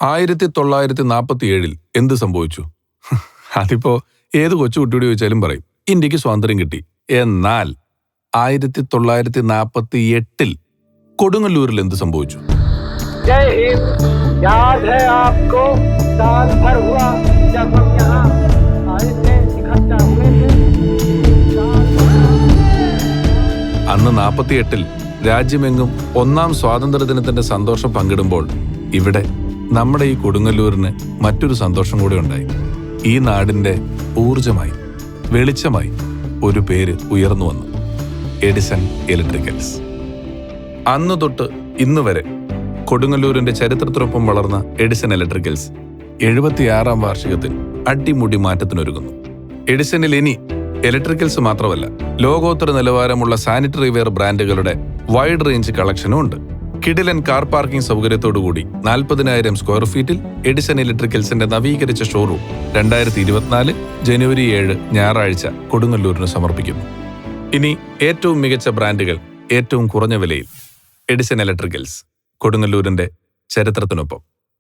1947 എന്ത് സംഭവിച്ചു? അതിപ്പോ ഏത് കൊച്ചുകുട്ടിയോട് ചോദിച്ചാലും പറയും ഇന്ത്യക്ക് സ്വാതന്ത്ര്യം കിട്ടി. എന്നാൽ 1948 കൊടുങ്ങല്ലൂരിൽ എന്ത് സംഭവിച്ചു? അന്ന് 48 രാജ്യമെങ്ങും ഒന്നാം സ്വാതന്ത്ര്യദിനത്തിന്റെ സന്തോഷം പങ്കിടുമ്പോൾ ഇവിടെ നമ്മുടെ ഈ കൊടുങ്ങല്ലൂരിന് മറ്റൊരു സന്തോഷം കൂടെ ഉണ്ടായി. ഈ നാടിന്റെ ഊർജമായി, വെളിച്ചമായി ഒരു പേര് ഉയർന്നു വന്നു: എഡിസൺ ഇലക്ട്രിക്കൽസ്. അന്നു തൊട്ട് ഇന്ന് വരെ കൊടുങ്ങല്ലൂരിന്റെ ചരിത്രത്തിനൊപ്പം വളർന്ന എഡിസൺ ഇലക്ട്രിക്കൽസ് 76ാം വാർഷികത്തിൽ അടിമുടി മാറ്റത്തിനൊരുങ്ങുന്നു. എഡിസണിൽ ഇനി ഇലക്ട്രിക്കൽസ് മാത്രമല്ല, ലോകോത്തര നിലവാരമുള്ള സാനിറ്ററി വെയർ ബ്രാൻഡുകളുടെ വൈഡ് റേഞ്ച് കളക്ഷനും ഉണ്ട്. കിടിലൻ കാർ പാർക്കിംഗ് സൗകര്യത്തോടുകൂടി 40,000 സ്ക്വയർ ഫീറ്റിൽ എഡിസൺ ഇലക്ട്രിക്കൽസിന്റെ നവീകരിച്ച ഷോറൂം 2024 ജനുവരി 7 ഞായറാഴ്ച കൊടുങ്ങല്ലൂരിന് സമർപ്പിക്കുന്നു. ഇനി ഏറ്റവും മികച്ച ബ്രാൻഡുകൾ ഏറ്റവും കുറഞ്ഞ വിലയിൽ. എഡിസൺ ഇലക്ട്രിക്കൽസ്, കൊടുങ്ങല്ലൂരിന്റെ ചരിത്രത്തിനൊപ്പം.